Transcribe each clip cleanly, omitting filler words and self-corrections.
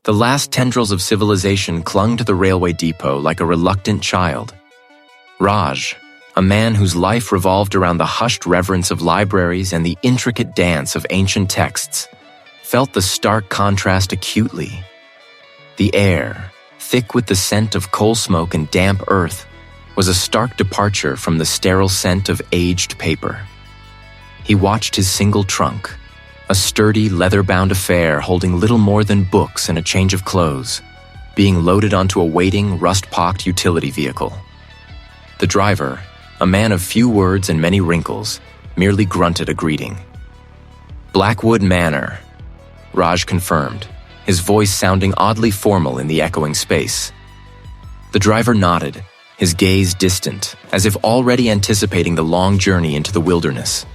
The last tendrils of civilization clung to the railway depot like a reluctant child. Raj, a man whose life revolved around the hushed reverence of libraries and the intricate dance of ancient texts, felt the stark contrast acutely. The air, thick with the scent of coal smoke and damp earth, was a stark departure from the sterile scent of aged paper. He watched his single trunk, a sturdy, leather-bound affair holding little more than books and a change of clothes, being loaded onto a waiting, rust-pocked utility vehicle. The driver, a man of few words and many wrinkles, merely grunted a greeting. "Blackwood Manor," Raj confirmed, his voice sounding oddly formal in the echoing space. The driver nodded, his gaze distant, as if already anticipating the long journey into the wilderness.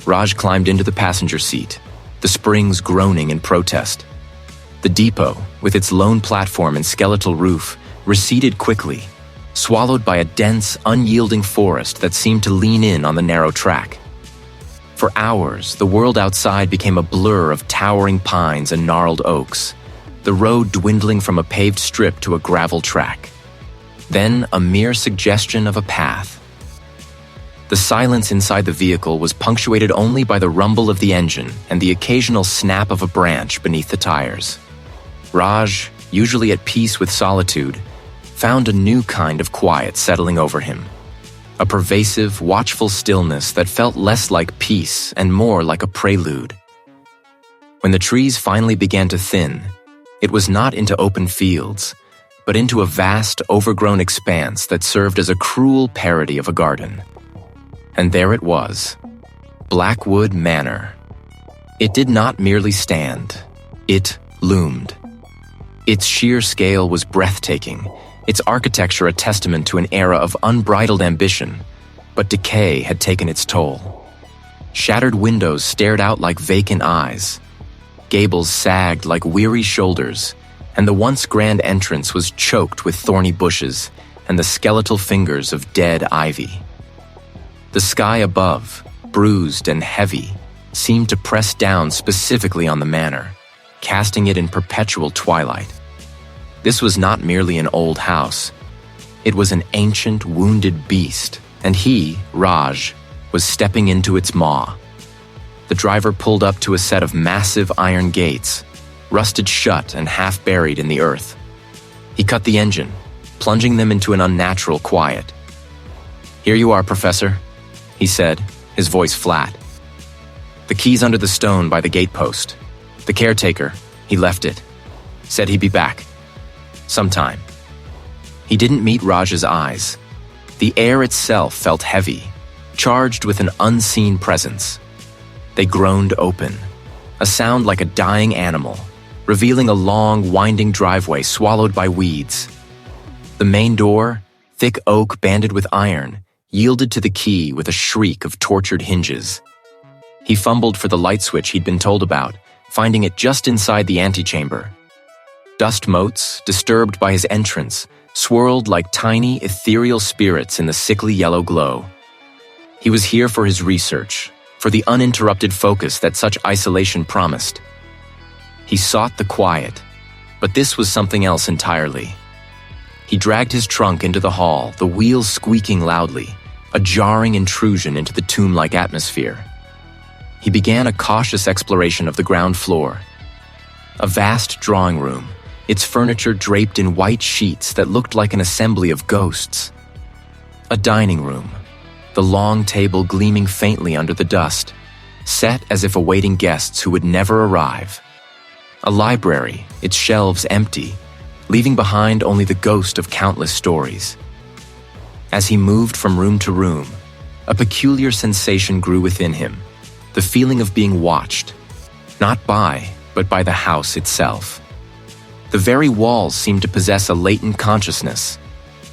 Raj climbed into the passenger seat, the springs groaning in protest. The depot, with its lone platform and skeletal roof, receded quickly, swallowed by a dense, unyielding forest that seemed to lean in on the narrow track. For hours, the world outside became a blur of towering pines and gnarled oaks, the road dwindling from a paved strip to a gravel track. Then a mere suggestion of a path. The silence inside the vehicle was punctuated only by the rumble of the engine and the occasional snap of a branch beneath the tires. Raj, usually at peace with solitude, found a new kind of quiet settling over him. A pervasive, watchful stillness that felt less like peace and more like a prelude. When the trees finally began to thin, it was not into open fields, but into a vast, overgrown expanse that served as a cruel parody of a garden. And there it was, Blackwood Manor. It did not merely stand, it loomed. Its sheer scale was breathtaking, its architecture a testament to an era of unbridled ambition, but decay had taken its toll. Shattered windows stared out like vacant eyes. Gables sagged like weary shoulders, and the once grand entrance was choked with thorny bushes and the skeletal fingers of dead ivy. The sky above, bruised and heavy, seemed to press down specifically on the manor, casting it in perpetual twilight. This was not merely an old house. It was an ancient, wounded beast, and he, Raj, was stepping into its maw. The driver pulled up to a set of massive iron gates, rusted shut and half buried in the earth. He cut the engine, plunging them into an unnatural quiet. "Here you are, Professor," he said, his voice flat. "The key's under the stone by the gatepost. The caretaker, he left it. Said he'd be back. Sometime." He didn't meet Raj's eyes. The air itself felt heavy, charged with an unseen presence. They groaned open, a sound like a dying animal, revealing a long, winding driveway swallowed by weeds. The main door, thick oak banded with iron, yielded to the key with a shriek of tortured hinges. He fumbled for the light switch he'd been told about, finding it just inside the antechamber. Dust motes, disturbed by his entrance, swirled like tiny, ethereal spirits in the sickly yellow glow. He was here for his research, for the uninterrupted focus that such isolation promised. He sought the quiet, but this was something else entirely. He dragged his trunk into the hall, the wheels squeaking loudly, a jarring intrusion into the tomb-like atmosphere. He began a cautious exploration of the ground floor. A vast drawing room, its furniture draped in white sheets that looked like an assembly of ghosts. A dining room, the long table gleaming faintly under the dust, set as if awaiting guests who would never arrive. A library, its shelves empty, leaving behind only the ghost of countless stories. As he moved from room to room, a peculiar sensation grew within him, the feeling of being watched, not by, but by the house itself. The very walls seemed to possess a latent consciousness,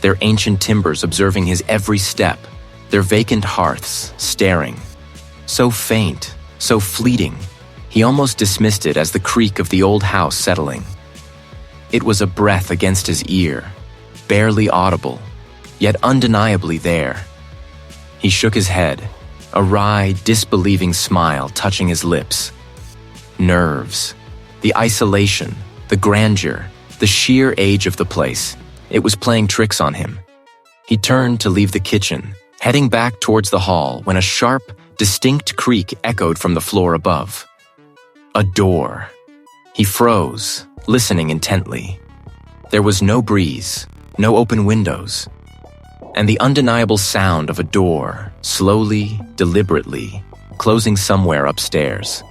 their ancient timbers observing his every step, their vacant hearths staring. So faint, so fleeting, he almost dismissed it as the creak of the old house settling. It was a breath against his ear, barely audible, yet undeniably there. He shook his head, a wry, disbelieving smile touching his lips. Nerves, the isolation, The grandeur, the sheer age of the place, it was playing tricks on him. He turned to leave the kitchen, heading back towards the hall when a sharp, distinct creak echoed from the floor above. A door. He froze, listening intently. There was no breeze, no open windows, and the undeniable sound of a door, slowly, deliberately, closing somewhere upstairs.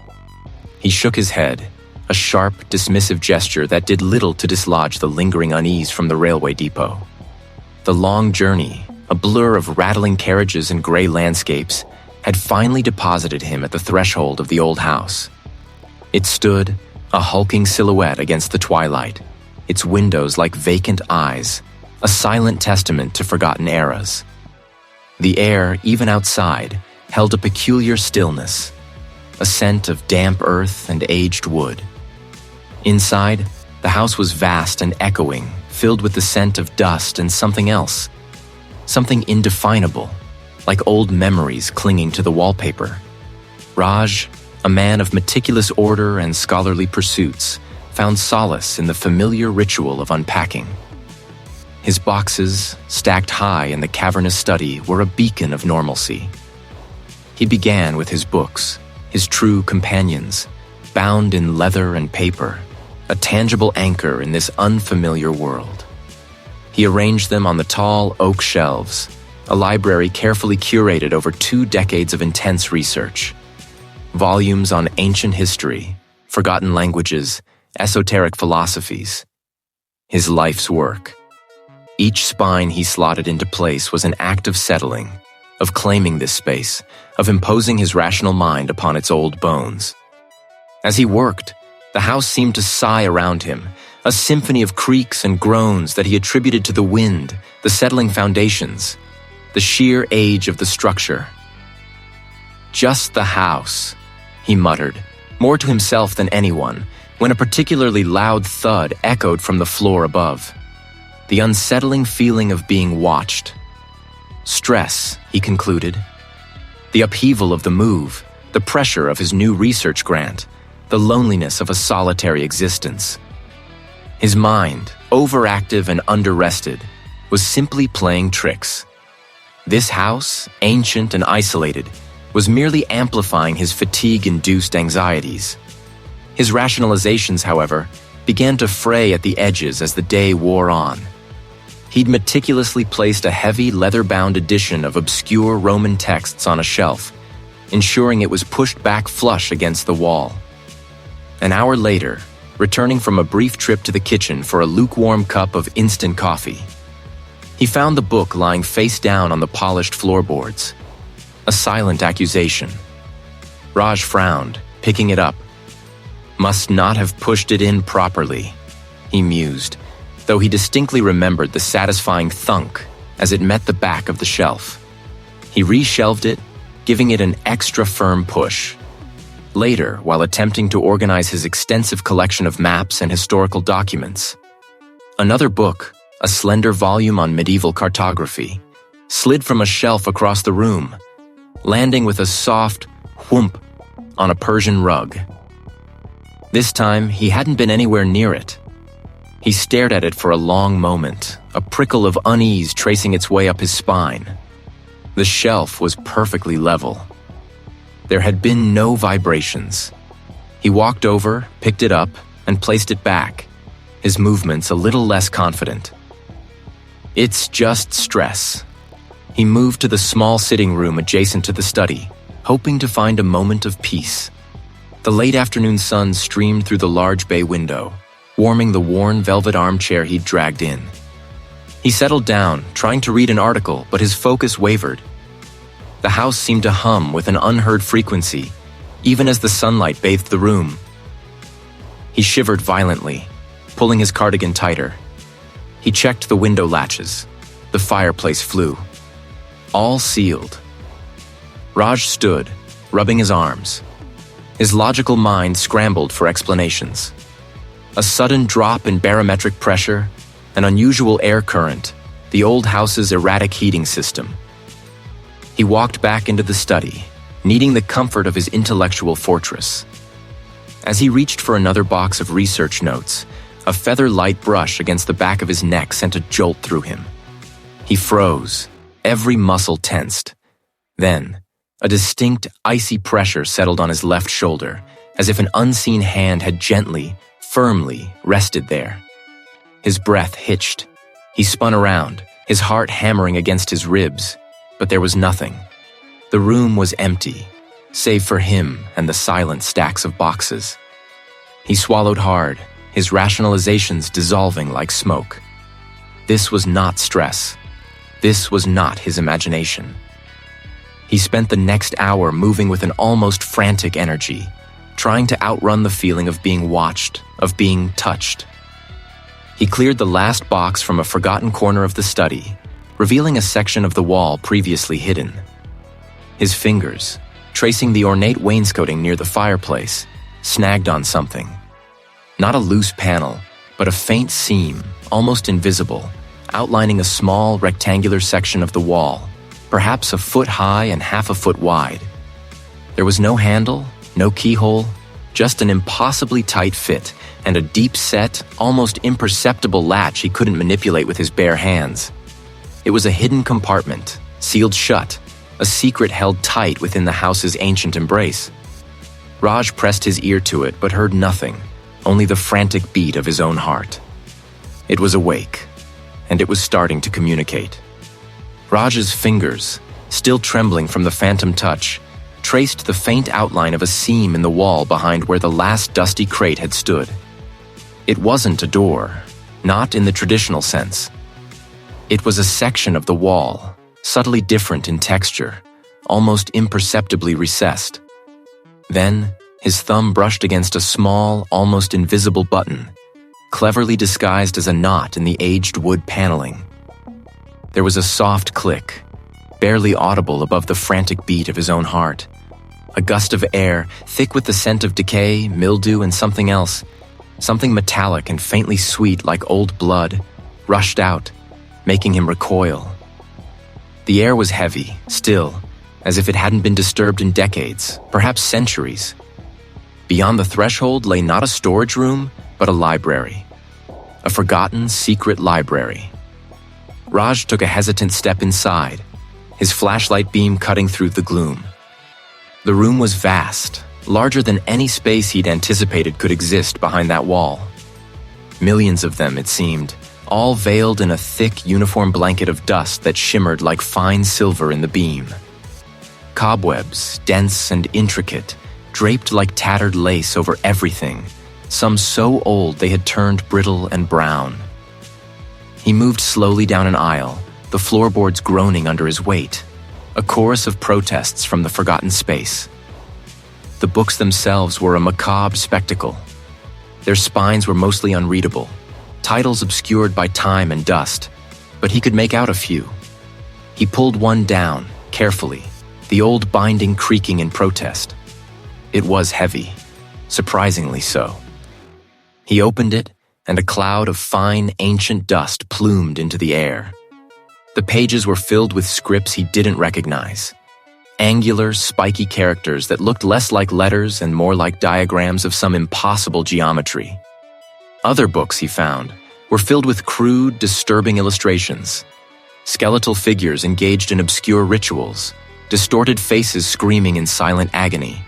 He shook his head, a sharp, dismissive gesture that did little to dislodge the lingering unease from the railway depot. The long journey, a blur of rattling carriages and gray landscapes, had finally deposited him at the threshold of the old house. It stood, a hulking silhouette against the twilight, its windows like vacant eyes, a silent testament to forgotten eras. The air, even outside, held a peculiar stillness, a scent of damp earth and aged wood. Inside, the house was vast and echoing, filled with the scent of dust and something else, something indefinable, like old memories clinging to the wallpaper. Raj, a man of meticulous order and scholarly pursuits, found solace in the familiar ritual of unpacking. His boxes, stacked high in the cavernous study, were a beacon of normalcy. He began with his books, his true companions, bound in leather and paper, a tangible anchor in this unfamiliar world. He arranged them on the tall oak shelves, a library carefully curated over 2 decades of intense research. Volumes on ancient history, forgotten languages, esoteric philosophies. His life's work. Each spine he slotted into place was an act of settling, of claiming this space, of imposing his rational mind upon its old bones. As he worked, the house seemed to sigh around him, a symphony of creaks and groans that he attributed to the wind, the settling foundations, the sheer age of the structure. Just the house, he muttered, more to himself than anyone, when a particularly loud thud echoed from the floor above. The unsettling feeling of being watched. Stress, he concluded. The upheaval of the move, the pressure of his new research grant, the loneliness of a solitary existence. His mind, overactive and underrested, was simply playing tricks. This house, ancient and isolated, was merely amplifying his fatigue-induced anxieties. His rationalizations, however, began to fray at the edges as the day wore on. He'd meticulously placed a heavy leather-bound edition of obscure Roman texts on a shelf, ensuring it was pushed back flush against the wall. An hour later, returning from a brief trip to the kitchen for a lukewarm cup of instant coffee, he found the book lying face down on the polished floorboards. A silent accusation. Raj frowned, picking it up. Must not have pushed it in properly, he mused, though he distinctly remembered the satisfying thunk as it met the back of the shelf. He reshelved it, giving it an extra firm push. Later, while attempting to organize his extensive collection of maps and historical documents, another book, a slender volume on medieval cartography, slid from a shelf across the room, landing with a soft whoomp on a Persian rug. This time, he hadn't been anywhere near it. He stared at it for a long moment, a prickle of unease tracing its way up his spine. The shelf was perfectly level. There had been no vibrations. He walked over, picked it up, and placed it back, his movements a little less confident. It's just stress. He moved to the small sitting room adjacent to the study, hoping to find a moment of peace. The late afternoon sun streamed through the large bay window, warming the worn velvet armchair he'd dragged in. He settled down, trying to read an article, but his focus wavered. The house seemed to hum with an unheard frequency, even as the sunlight bathed the room. He shivered violently, pulling his cardigan tighter. He checked the window latches. The fireplace flue. All sealed. Raj stood, rubbing his arms. His logical mind scrambled for explanations. A sudden drop in barometric pressure, an unusual air current, the old house's erratic heating system. He walked back into the study, needing the comfort of his intellectual fortress. As he reached for another box of research notes, A feather-light brush against the back of his neck sent a jolt through him. He froze, every muscle tensed. Then, a distinct, icy pressure settled on his left shoulder, as if an unseen hand had gently, firmly rested there. His breath hitched. He spun around, his heart hammering against his ribs, but there was nothing. The room was empty, save for him and the silent stacks of boxes. He swallowed hard, his rationalizations dissolving like smoke. This was not stress. This was not his imagination. He spent the next hour moving with an almost frantic energy, trying to outrun the feeling of being watched, of being touched. He cleared the last box from a forgotten corner of the study, revealing a section of the wall previously hidden. His fingers, tracing the ornate wainscoting near the fireplace, snagged on something. Not a loose panel, but a faint seam, almost invisible, outlining a small rectangular section of the wall, perhaps a foot high and half a foot wide. There was no handle, no keyhole, just an impossibly tight fit and a deep-set, almost imperceptible latch he couldn't manipulate with his bare hands. It was a hidden compartment, sealed shut, a secret held tight within the house's ancient embrace. Raj pressed his ear to it but heard nothing, only the frantic beat of his own heart. It was awake, and it was starting to communicate. Raj's fingers, still trembling from the phantom touch, traced the faint outline of a seam in the wall behind where the last dusty crate had stood. It wasn't a door, not in the traditional sense. It was a section of the wall, subtly different in texture, almost imperceptibly recessed. Then, his thumb brushed against a small, almost invisible button, cleverly disguised as a knot in the aged wood paneling. There was a soft click, barely audible above the frantic beat of his own heart. A gust of air, thick with the scent of decay, mildew, and something else, something metallic and faintly sweet like old blood, rushed out, making him recoil. The air was heavy, still, as if it hadn't been disturbed in decades, perhaps centuries. Beyond the threshold lay not a storage room, but a library. A forgotten, secret library. Raj took a hesitant step inside, his flashlight beam cutting through the gloom. The room was vast, larger than any space he'd anticipated could exist behind that wall. Millions of them, it seemed, all veiled in a thick, uniform blanket of dust that shimmered like fine silver in the beam. Cobwebs, dense and intricate, draped like tattered lace over everything, some so old they had turned brittle and brown. He moved slowly down an aisle, the floorboards groaning under his weight, a chorus of protests from the forgotten space. The books themselves were a macabre spectacle. Their spines were mostly unreadable, titles obscured by time and dust, but he could make out a few. He pulled one down, carefully, the old binding creaking in protest. It was heavy, surprisingly so. He opened it, and a cloud of fine, ancient dust plumed into the air. The pages were filled with scripts he didn't recognize. Angular, spiky characters that looked less like letters and more like diagrams of some impossible geometry. Other books, he found, were filled with crude, disturbing illustrations. Skeletal figures engaged in obscure rituals, distorted faces screaming in silent agony.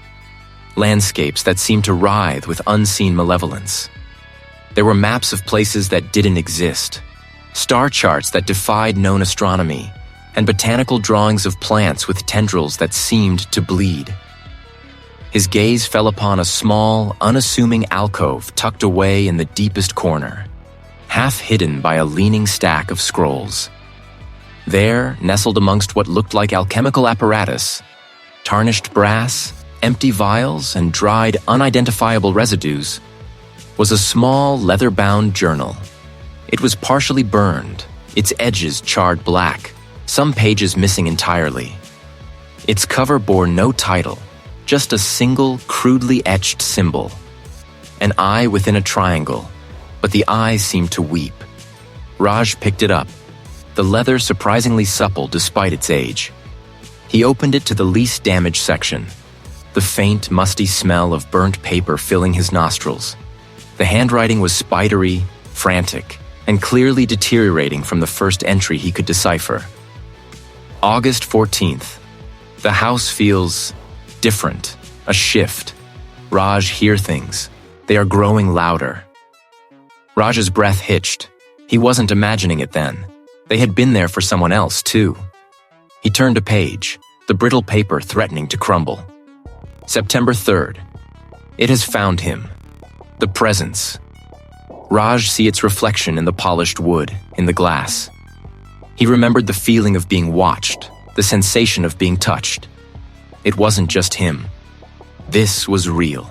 Landscapes that seemed to writhe with unseen malevolence. There were maps of places that didn't exist, star charts that defied known astronomy, and botanical drawings of plants with tendrils that seemed to bleed. His gaze fell upon a small, unassuming alcove tucked away in the deepest corner, half hidden by a leaning stack of scrolls. There, nestled amongst what looked like alchemical apparatus, tarnished brass, empty vials, and dried, unidentifiable residues, was a small, leather-bound journal. It was partially burned, its edges charred black, some pages missing entirely. Its cover bore no title, just a single, crudely etched symbol. An eye within a triangle, but the eye seemed to weep. Raj picked it up, the leather surprisingly supple despite its age. He opened it to the least damaged section, the faint, musty smell of burnt paper filling his nostrils. The handwriting was spidery, frantic, and clearly deteriorating from the first entry he could decipher. August 14th. The house feels different, a shift. Raj hear things. They are growing louder. Raj's breath hitched. He wasn't imagining it then. They had been there for someone else, too. He turned a page, the brittle paper threatening to crumble. September 3rd. It has found him. The presence. Raj see its reflection in the polished wood, in the glass. He remembered the feeling of being watched, the sensation of being touched. It wasn't just him. This was real.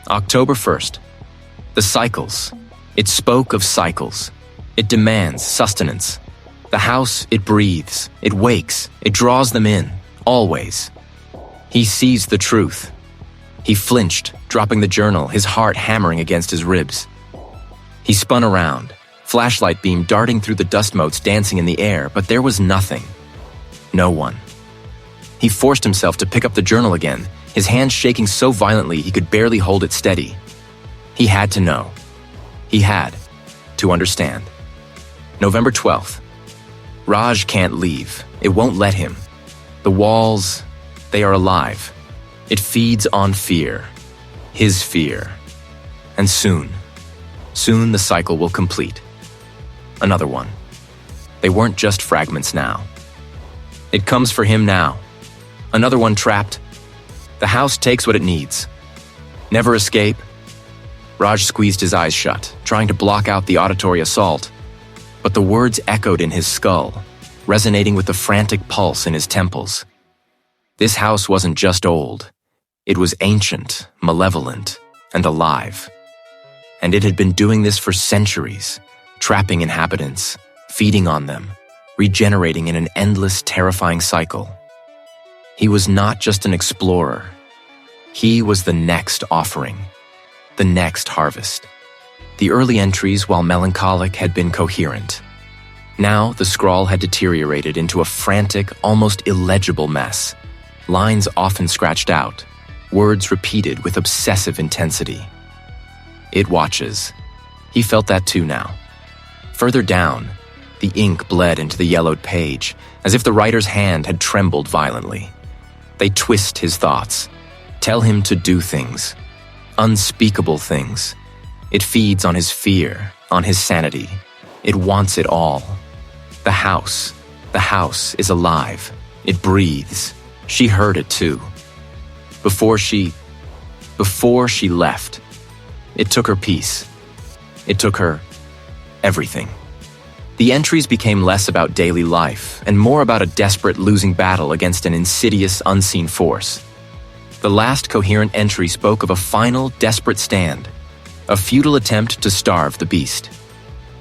October 1st. The cycles. It spoke of cycles. It demands sustenance. The house, it breathes, it wakes, it draws them in, always. He sees the truth. He flinched, dropping the journal, his heart hammering against his ribs. He spun around, flashlight beam darting through the dust motes dancing in the air, but there was nothing. No one. He forced himself to pick up the journal again, his hands shaking so violently he could barely hold it steady. He had to know. He had to understand. November 12th. Raj can't leave. It won't let him. The walls, they are alive. It feeds on fear. His fear. And soon the cycle will complete. Another one. They weren't just fragments now. It comes for him now. Another one trapped. The house takes what it needs. Never escape. Raj squeezed his eyes shut, trying to block out the auditory assault. But the words echoed in his skull, resonating with the frantic pulse in his temples. This house wasn't just old. It was ancient, malevolent, and alive. And it had been doing this for centuries, trapping inhabitants, feeding on them, regenerating in an endless, terrifying cycle. He was not just an explorer. He was the next offering, the next harvest. The early entries, while melancholic, had been coherent. Now, the scrawl had deteriorated into a frantic, almost illegible mess. Lines often scratched out, words repeated with obsessive intensity. It watches. He felt that too now. Further down, the ink bled into the yellowed page, as if the writer's hand had trembled violently. They twist his thoughts, tell him to do things, unspeakable things. It feeds on his fear, on his sanity. It wants it all. The house is alive. It breathes. She heard it too. Before she left, it took her peace. It took her everything. The entries became less about daily life and more about a desperate losing battle against an insidious, unseen force. The last coherent entry spoke of a final, desperate stand, a futile attempt to starve the beast.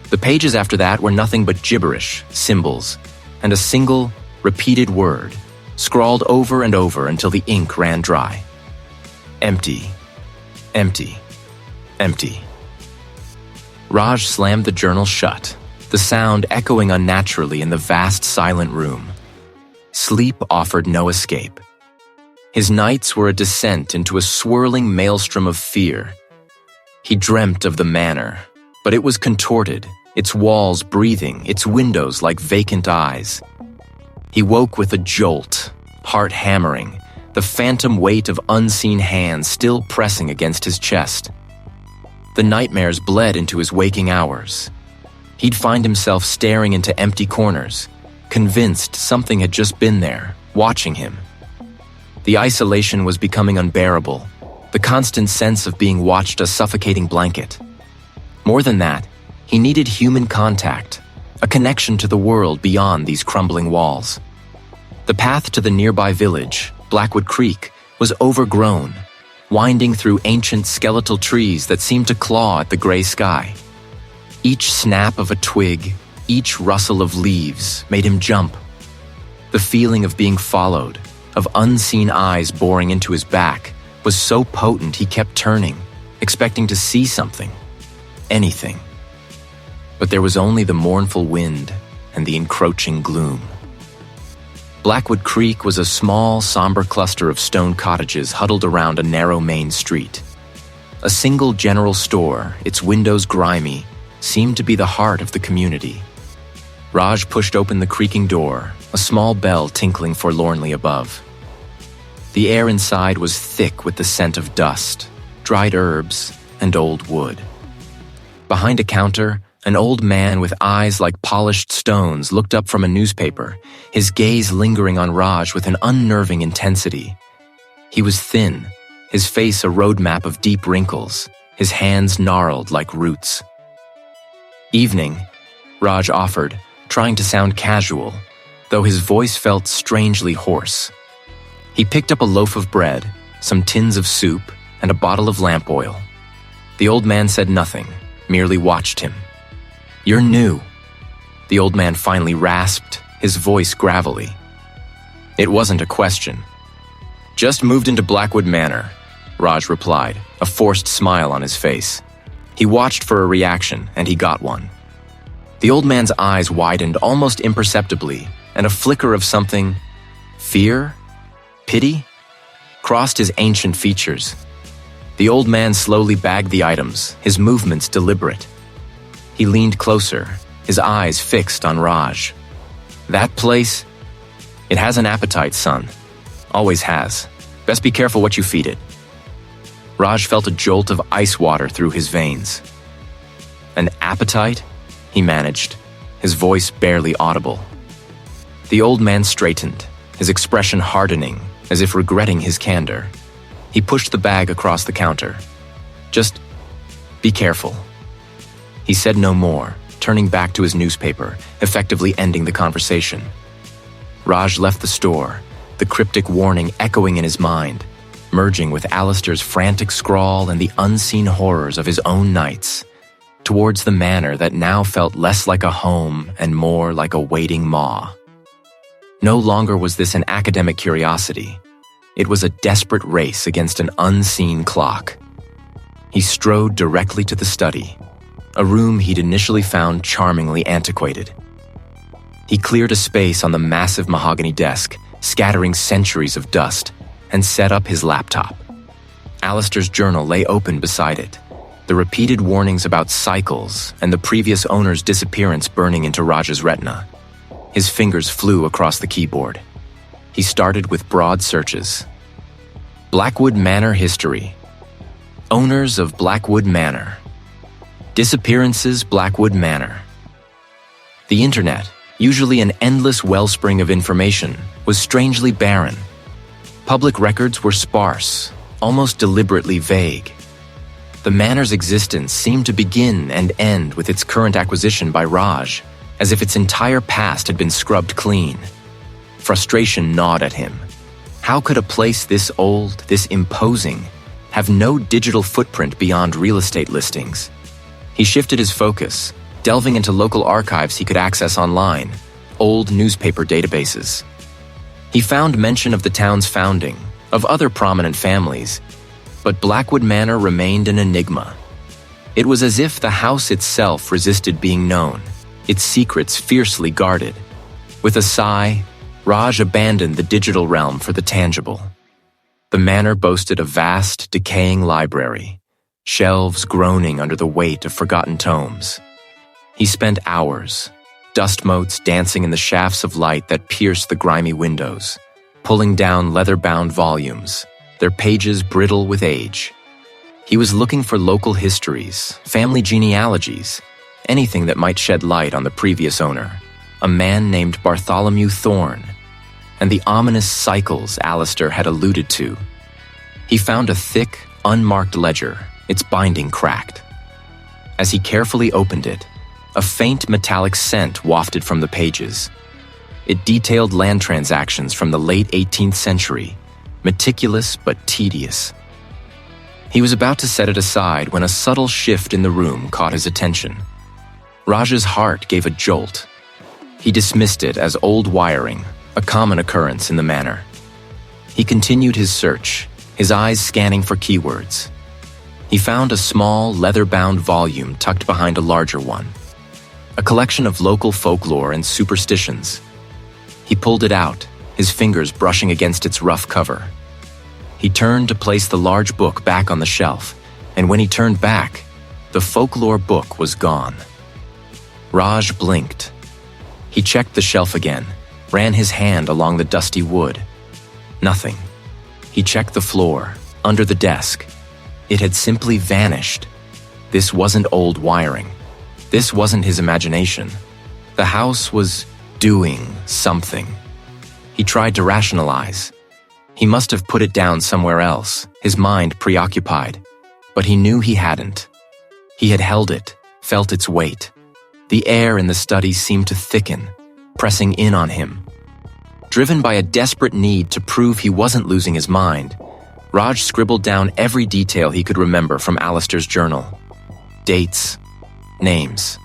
The pages after that were nothing but gibberish, symbols, and a single, repeated word, scrawled over and over until the ink ran dry. Empty. Empty. Empty. Raj slammed the journal shut, the sound echoing unnaturally in the vast, silent room. Sleep offered no escape. His nights were a descent into a swirling maelstrom of fear. He dreamt of the manor, but it was contorted, its walls breathing, its windows like vacant eyes. He woke with a jolt, heart hammering, the phantom weight of unseen hands still pressing against his chest. The nightmares bled into his waking hours. He'd find himself staring into empty corners, convinced something had just been there, watching him. The isolation was becoming unbearable, the constant sense of being watched a suffocating blanket. More than that, he needed human contact, a connection to the world beyond these crumbling walls. The path to the nearby village, Blackwood Creek, was overgrown, winding through ancient skeletal trees that seemed to claw at the gray sky. Each snap of a twig, each rustle of leaves made him jump. The feeling of being followed, of unseen eyes boring into his back, was so potent he kept turning, expecting to see something, anything. But there was only the mournful wind and the encroaching gloom. Blackwood Creek was a small, somber cluster of stone cottages huddled around a narrow main street. A single general store, its windows grimy, seemed to be the heart of the community. Raj pushed open the creaking door, a small bell tinkling forlornly above. The air inside was thick with the scent of dust, dried herbs, and old wood. Behind a counter, an old man with eyes like polished stones looked up from a newspaper, his gaze lingering on Raj with an unnerving intensity. He was thin, his face a roadmap of deep wrinkles, his hands gnarled like roots. "Evening," Raj offered, trying to sound casual, though his voice felt strangely hoarse. He picked up a loaf of bread, some tins of soup, and a bottle of lamp oil. The old man said nothing, merely watched him. "You're new," the old man finally rasped, his voice gravelly. It wasn't a question. "Just moved into Blackwood Manor," Raj replied, a forced smile on his face. He watched for a reaction, and he got one. The old man's eyes widened almost imperceptibly, and a flicker of something, fear, pity, crossed his ancient features. The old man slowly bagged the items, his movements deliberate. He leaned closer, his eyes fixed on Raj. "That place? It has an appetite, son. Always has. Best be careful what you feed it." Raj felt a jolt of ice water through his veins. "An appetite?" he managed, his voice barely audible. The old man straightened, his expression hardening, as if regretting his candor. He pushed the bag across the counter. "Just be careful." He said no more, turning back to his newspaper, effectively ending the conversation. Raj left the store, the cryptic warning echoing in his mind, merging with Alistair's frantic scrawl and the unseen horrors of his own nights, towards the manor that now felt less like a home and more like a waiting maw. No longer was this an academic curiosity. It was a desperate race against an unseen clock. He strode directly to the study, a room he'd initially found charmingly antiquated. He cleared a space on the massive mahogany desk, scattering centuries of dust, and set up his laptop. Alistair's journal lay open beside it, the repeated warnings about cycles and the previous owner's disappearance burning into Raj's retina. His fingers flew across the keyboard. He started with broad searches. Blackwood Manor history. Owners of Blackwood Manor. Disappearances Blackwood Manor. The internet, usually an endless wellspring of information, was strangely barren. Public records were sparse, almost deliberately vague. The manor's existence seemed to begin and end with its current acquisition by Raj, as if its entire past had been scrubbed clean. Frustration gnawed at him. How could a place this old, this imposing, have no digital footprint beyond real estate listings? He shifted his focus, delving into local archives he could access online, old newspaper databases. He found mention of the town's founding, of other prominent families, but Blackwood Manor remained an enigma. It was as if the house itself resisted being known, its secrets fiercely guarded. With a sigh, Raj abandoned the digital realm for the tangible. The manor boasted a vast, decaying library, shelves groaning under the weight of forgotten tomes. He spent hours, dust motes dancing in the shafts of light that pierced the grimy windows, pulling down leather-bound volumes, their pages brittle with age. He was looking for local histories, family genealogies, anything that might shed light on the previous owner, a man named Bartholomew Thorne, and the ominous cycles Alistair had alluded to. He found a thick, unmarked ledger, its binding cracked. As he carefully opened it, a faint metallic scent wafted from the pages. It detailed land transactions from the late 18th century, meticulous but tedious. He was about to set it aside when a subtle shift in the room caught his attention. Raj's heart gave a jolt. He dismissed it as old wiring, a common occurrence in the manor. He continued his search, his eyes scanning for keywords. He found a small, leather-bound volume tucked behind a larger one, a collection of local folklore and superstitions. He pulled it out, his fingers brushing against its rough cover. He turned to place the large book back on the shelf, and when he turned back, the folklore book was gone. Raj blinked. He checked the shelf again, ran his hand along the dusty wood. Nothing. He checked the floor, under the desk. It had simply vanished. This wasn't old wiring. This wasn't his imagination. The house was doing something. He tried to rationalize. He must have put it down somewhere else, his mind preoccupied. But he knew he hadn't. He had held it, felt its weight. The air in the study seemed to thicken, pressing in on him. Driven by a desperate need to prove he wasn't losing his mind, Raj scribbled down every detail he could remember from Alistair's journal. Dates, names.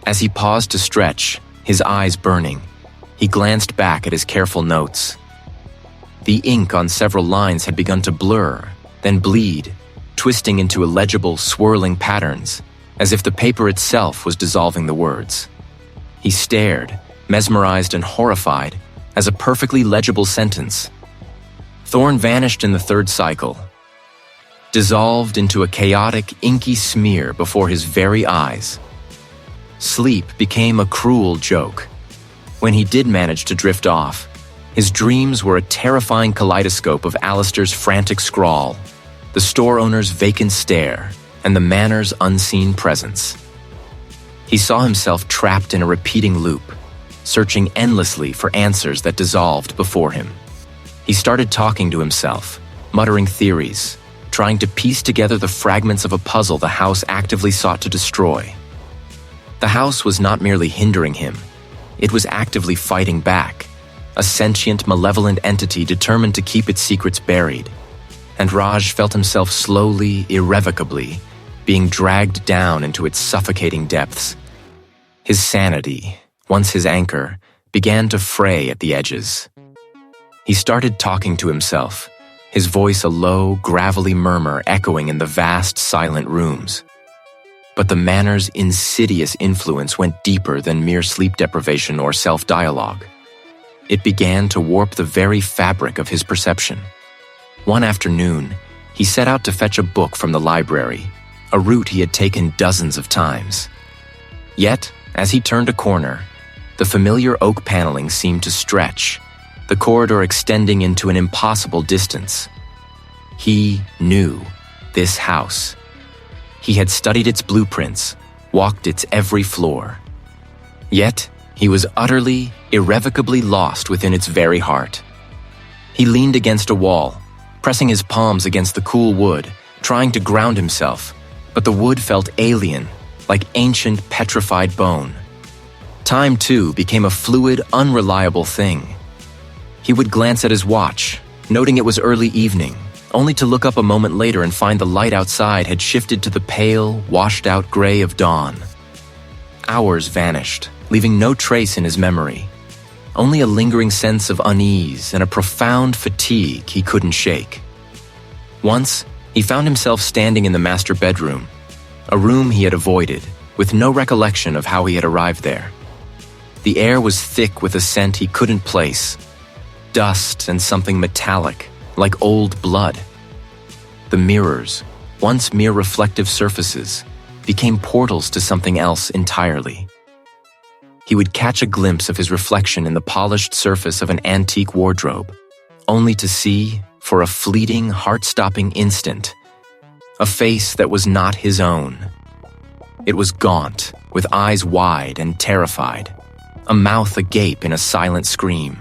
As he paused to stretch, his eyes burning, he glanced back at his careful notes. The ink on several lines had begun to blur, then bleed, twisting into illegible, swirling patterns, as if the paper itself was dissolving the words. He stared, mesmerized and horrified, as a perfectly legible sentence. Thorn vanished in the third cycle, dissolved into a chaotic, inky smear before his very eyes. Sleep became a cruel joke. When he did manage to drift off, his dreams were a terrifying kaleidoscope of Alistair's frantic scrawl, the store owner's vacant stare, and the manor's unseen presence. He saw himself trapped in a repeating loop, searching endlessly for answers that dissolved before him. He started talking to himself, muttering theories, trying to piece together the fragments of a puzzle the house actively sought to destroy. The house was not merely hindering him, it was actively fighting back, a sentient, malevolent entity determined to keep its secrets buried. And Raj felt himself slowly, irrevocably, being dragged down into its suffocating depths. His sanity, once his anchor, began to fray at the edges. He started talking to himself, his voice a low, gravelly murmur echoing in the vast, silent rooms. But the manor's insidious influence went deeper than mere sleep deprivation or self-dialogue. It began to warp the very fabric of his perception. One afternoon, he set out to fetch a book from the library, a route he had taken dozens of times. Yet, as he turned a corner, the familiar oak paneling seemed to stretch, the corridor extending into an impossible distance. He knew this house. He had studied its blueprints, walked its every floor. Yet, he was utterly, irrevocably lost within its very heart. He leaned against a wall, pressing his palms against the cool wood, trying to ground himself, but the wood felt alien, like ancient, petrified bone. Time, too, became a fluid, unreliable thing. He would glance at his watch, noting it was early evening, only to look up a moment later and find the light outside had shifted to the pale, washed-out gray of dawn. Hours vanished, leaving no trace in his memory. Only a lingering sense of unease and a profound fatigue he couldn't shake. Once, he found himself standing in the master bedroom, a room he had avoided, with no recollection of how he had arrived there. The air was thick with a scent he couldn't place, dust and something metallic, like old blood. The mirrors, once mere reflective surfaces, became portals to something else entirely. He would catch a glimpse of his reflection in the polished surface of an antique wardrobe, only to see, for a fleeting, heart-stopping instant, a face that was not his own. It was gaunt, with eyes wide and terrified, a mouth agape in a silent scream.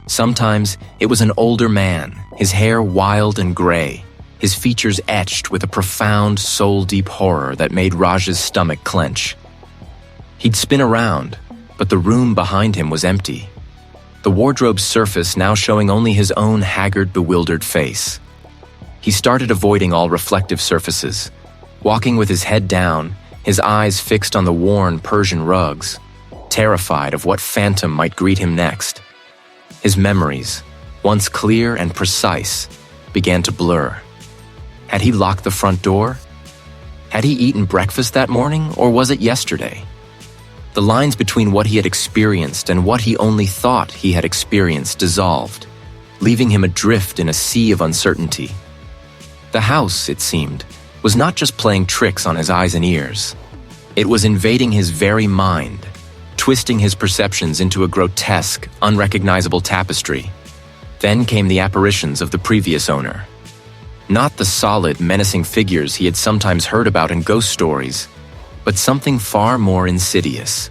Sometimes it was an older man, his hair wild and gray, his features etched with a profound, soul-deep horror that made Raj's stomach clench. He'd spin around, but the room behind him was empty, the wardrobe's surface now showing only his own haggard, bewildered face. He started avoiding all reflective surfaces, walking with his head down, his eyes fixed on the worn Persian rugs, terrified of what phantom might greet him next. His memories, once clear and precise, began to blur. Had he locked the front door? Had he eaten breakfast that morning, or was it yesterday? The lines between what he had experienced and what he only thought he had experienced dissolved, leaving him adrift in a sea of uncertainty. The house, it seemed, was not just playing tricks on his eyes and ears. It was invading his very mind, twisting his perceptions into a grotesque, unrecognizable tapestry. Then came the apparitions of the previous owner. Not the solid, menacing figures he had sometimes heard about in ghost stories, but something far more insidious.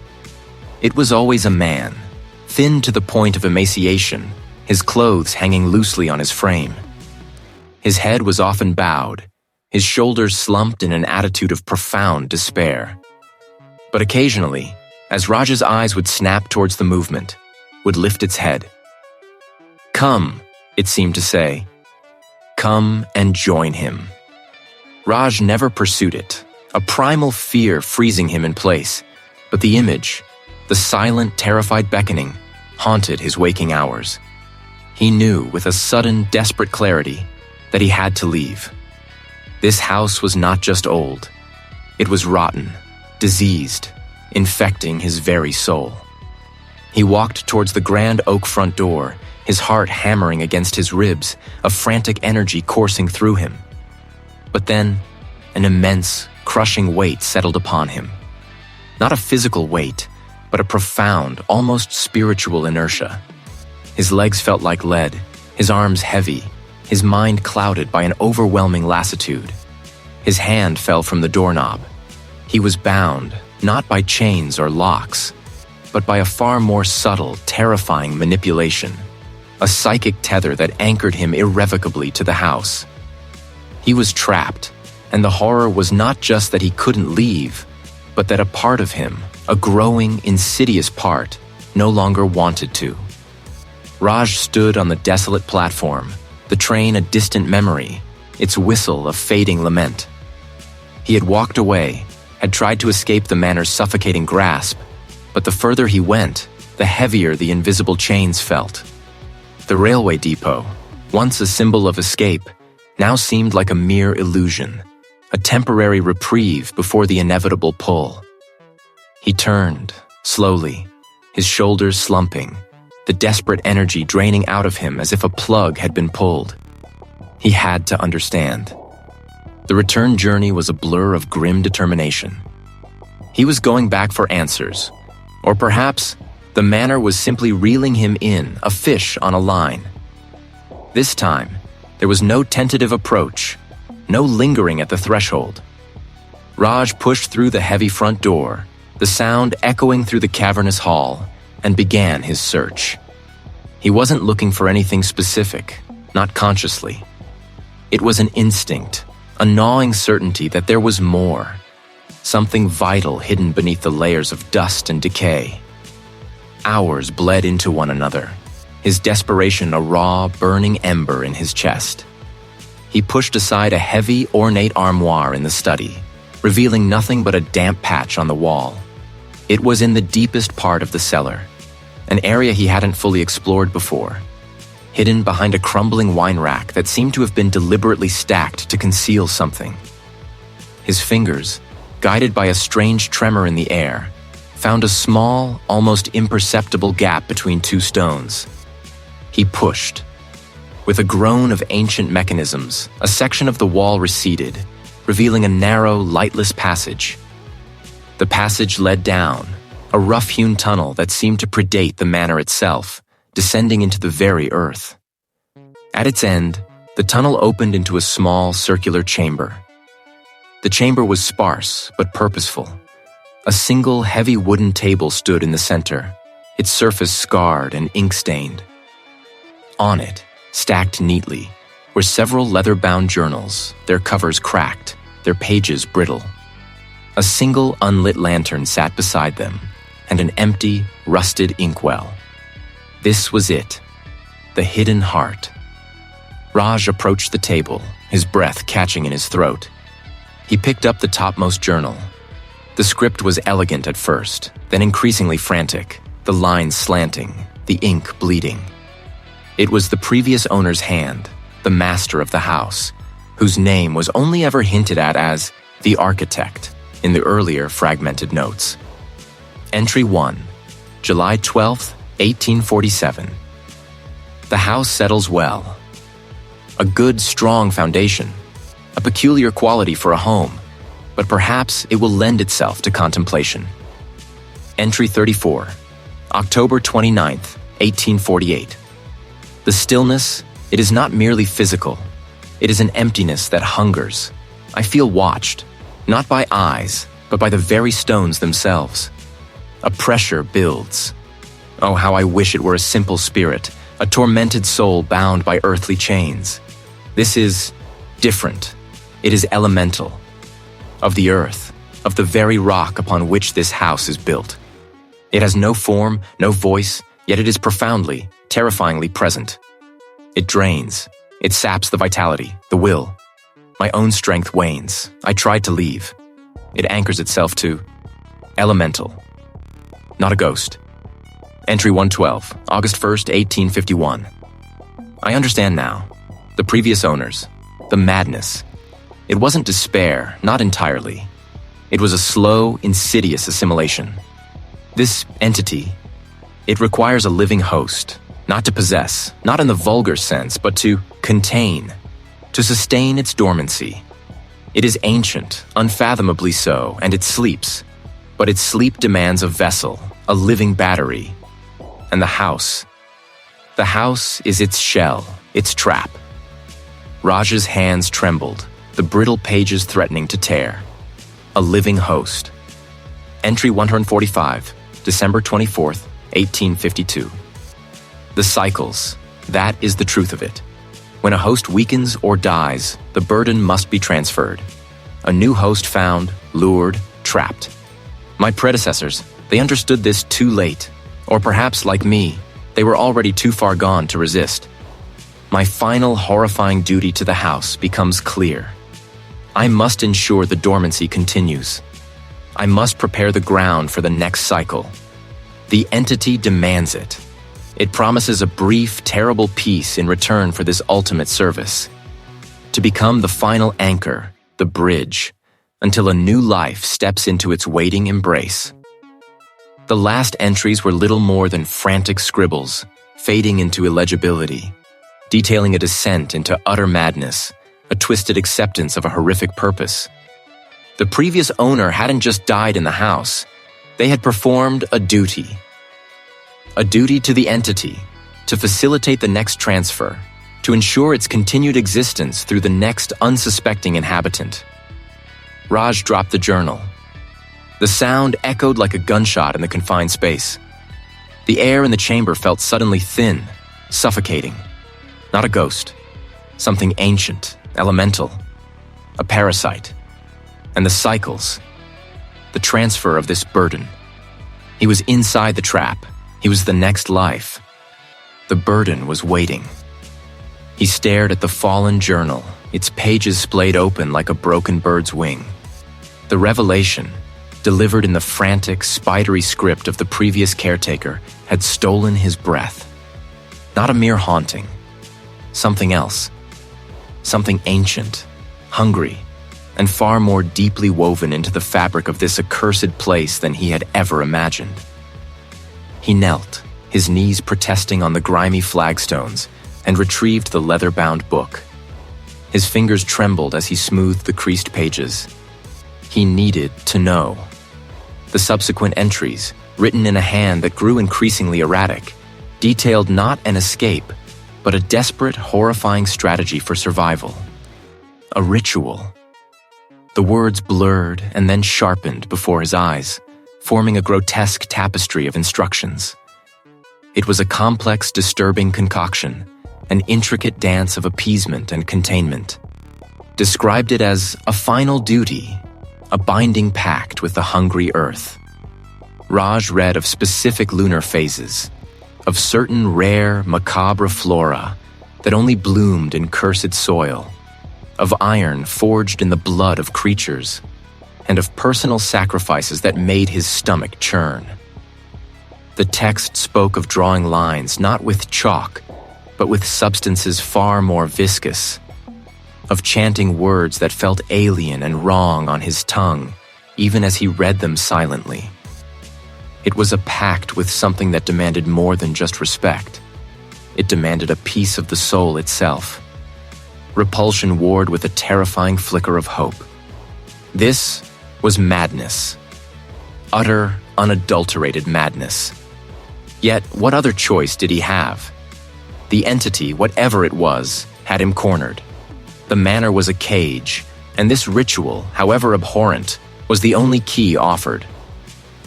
It was always a man, thin to the point of emaciation, his clothes hanging loosely on his frame. His head was often bowed, his shoulders slumped in an attitude of profound despair. But occasionally, as Raj's eyes would snap towards the movement, would lift its head. "Come," it seemed to say. "Come and join him." Raj never pursued it, a primal fear freezing him in place, but the image, the silent, terrified beckoning, haunted his waking hours. He knew with a sudden, desperate clarity that he had to leave. This house was not just old. It was rotten, diseased, infecting his very soul. He walked towards the grand oak front door, his heart hammering against his ribs, a frantic energy coursing through him. But then, an immense, crushing weight settled upon him. Not a physical weight, but a profound, almost spiritual inertia. His legs felt like lead, his arms heavy, his mind clouded by an overwhelming lassitude. His hand fell from the doorknob. He was bound, not by chains or locks, but by a far more subtle, terrifying manipulation, a psychic tether that anchored him irrevocably to the house. He was trapped, and the horror was not just that he couldn't leave, but that a part of him, a growing, insidious part, no longer wanted to. Raj stood on the desolate platform, the train a distant memory, its whistle a fading lament. He had walked away, had tried to escape the manor's suffocating grasp, but the further he went, the heavier the invisible chains felt. The railway depot, once a symbol of escape, now seemed like a mere illusion, a temporary reprieve before the inevitable pull. He turned, slowly, his shoulders slumping, the desperate energy draining out of him as if a plug had been pulled. He had to understand. The return journey was a blur of grim determination. He was going back for answers, or perhaps the manor was simply reeling him in, a fish on a line. This time, there was no tentative approach, no lingering at the threshold. Raj pushed through the heavy front door, the sound echoing through the cavernous hall, and began his search. He wasn't looking for anything specific, not consciously. It was an instinct, a gnawing certainty that there was more, something vital hidden beneath the layers of dust and decay. Hours bled into one another, his desperation a raw, burning ember in his chest. He pushed aside a heavy, ornate armoire in the study, revealing nothing but a damp patch on the wall. It was in the deepest part of the cellar, an area he hadn't fully explored before, hidden behind a crumbling wine rack that seemed to have been deliberately stacked to conceal something. His fingers, guided by a strange tremor in the air, found a small, almost imperceptible gap between two stones. He pushed. With a groan of ancient mechanisms, a section of the wall receded, revealing a narrow, lightless passage. The passage led down, a rough-hewn tunnel that seemed to predate the manor itself, descending into the very earth. At its end, the tunnel opened into a small, circular chamber. The chamber was sparse but purposeful. A single heavy wooden table stood in the center, its surface scarred and ink-stained. On it, stacked neatly, were several leather-bound journals, their covers cracked, their pages brittle. A single unlit lantern sat beside them, and an empty, rusted inkwell. This was it, the hidden heart. Raj approached the table, his breath catching in his throat. He picked up the topmost journal. The script was elegant at first, then increasingly frantic, the lines slanting, the ink bleeding. It was the previous owner's hand, the master of the house, whose name was only ever hinted at as the architect in the earlier fragmented notes. Entry 1, July 12th, 1847. The house settles well. A good, strong foundation, a peculiar quality for a home, but perhaps it will lend itself to contemplation. Entry 34, October 29th, 1848. The stillness, it is not merely physical. It is an emptiness that hungers. I feel watched, not by eyes, but by the very stones themselves. A pressure builds. Oh, how I wish it were a simple spirit, a tormented soul bound by earthly chains. This is different. It is elemental. Of the earth, of the very rock upon which this house is built. It has no form, no voice, yet it is profoundly, terrifyingly present. It drains. It saps the vitality, the will. My own strength wanes. I tried to leave. It anchors itself to elemental. Not a ghost. Entry 112, August 1st, 1851. I understand now. The previous owners. The madness. It wasn't despair, not entirely. It was a slow, insidious assimilation. This entity, it requires a living host, not to possess, not in the vulgar sense, but to contain, to sustain its dormancy. It is ancient, unfathomably so, and it sleeps. But its sleep demands a vessel, a living battery. And the house is its shell, its trap. Raj's hands trembled, the brittle pages threatening to tear. A living host. Entry 145, December 24th, 1852. The cycles, that is the truth of it. When a host weakens or dies, the burden must be transferred. A new host found, lured, trapped. My predecessors, they understood this too late, or perhaps, like me, they were already too far gone to resist. My final horrifying duty to the house becomes clear. I must ensure the dormancy continues. I must prepare the ground for the next cycle. The entity demands it. It promises a brief, terrible peace in return for this ultimate service. To become the final anchor, the bridge, until a new life steps into its waiting embrace. The last entries were little more than frantic scribbles, fading into illegibility, detailing a descent into utter madness, a twisted acceptance of a horrific purpose. The previous owner hadn't just died in the house, they had performed a duty. A duty to the entity, to facilitate the next transfer, to ensure its continued existence through the next unsuspecting inhabitant. Raj dropped the journal. The sound echoed like a gunshot in the confined space. The air in the chamber felt suddenly thin, suffocating. Not a ghost. Something ancient, elemental. A parasite. And the cycles. The transfer of this burden. He was inside the trap. He was the next life. The burden was waiting. He stared at the fallen journal, its pages splayed open like a broken bird's wing. The revelation, delivered in the frantic, spidery script of the previous caretaker, had stolen his breath. Not a mere haunting. Something else. Something ancient, hungry, and far more deeply woven into the fabric of this accursed place than he had ever imagined. He knelt, his knees protesting on the grimy flagstones, and retrieved the leather-bound book. His fingers trembled as he smoothed the creased pages. He needed to know. The subsequent entries, written in a hand that grew increasingly erratic, detailed not an escape, but a desperate, horrifying strategy for survival. A ritual. The words blurred and then sharpened before his eyes, forming a grotesque tapestry of instructions. It was a complex, disturbing concoction, an intricate dance of appeasement and containment. Described it as a final duty, a binding pact with the hungry earth. Raj read of specific lunar phases, of certain rare, macabre flora that only bloomed in cursed soil, of iron forged in the blood of creatures, and of personal sacrifices that made his stomach churn. The text spoke of drawing lines not with chalk, but with substances far more viscous, of chanting words that felt alien and wrong on his tongue, even as he read them silently. It was a pact with something that demanded more than just respect. It demanded a piece of the soul itself. repulsion warred with a terrifying flicker of hope. This was madness. Utter, unadulterated madness. Yet, what other choice did he have? The entity, whatever it was, had him cornered. The manor was a cage, and this ritual, however abhorrent, was the only key offered.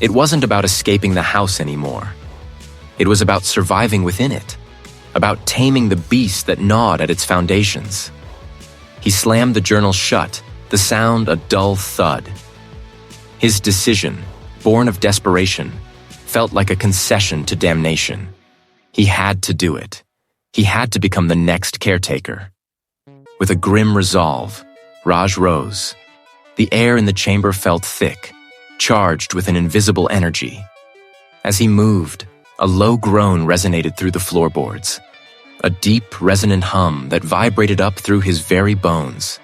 It wasn't about escaping the house anymore. It was about surviving within it, about taming the beast that gnawed at its foundations. He slammed the journal shut, the sound a dull thud. His decision, born of desperation, felt like a concession to damnation. He had to do it. He had to become the next caretaker. With a grim resolve, Raj rose. The air in the chamber felt thick, charged with an invisible energy. As he moved, a low groan resonated through the floorboards, a deep, resonant hum that vibrated up through his very bones.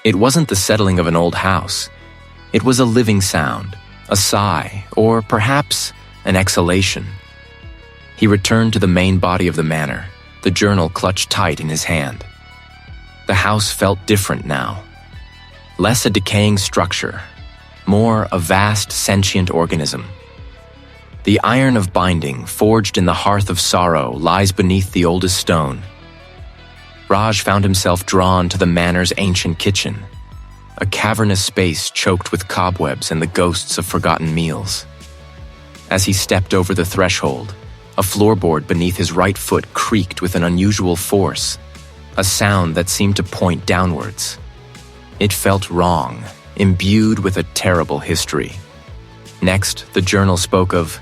It wasn't the settling of an old house. It was a living sound, a sigh, or perhaps an exhalation. He returned to the main body of the manor, the journal clutched tight in his hand. The house felt different now. Less a decaying structure, more a vast sentient organism. The iron of binding, forged in the hearth of sorrow, lies beneath the oldest stone. Raj found himself drawn to the manor's ancient kitchen, a cavernous space choked with cobwebs and the ghosts of forgotten meals. As he stepped over the threshold, a floorboard beneath his right foot creaked with an unusual force, a sound that seemed to point downwards. It felt wrong, imbued with a terrible history. Next, the journal spoke of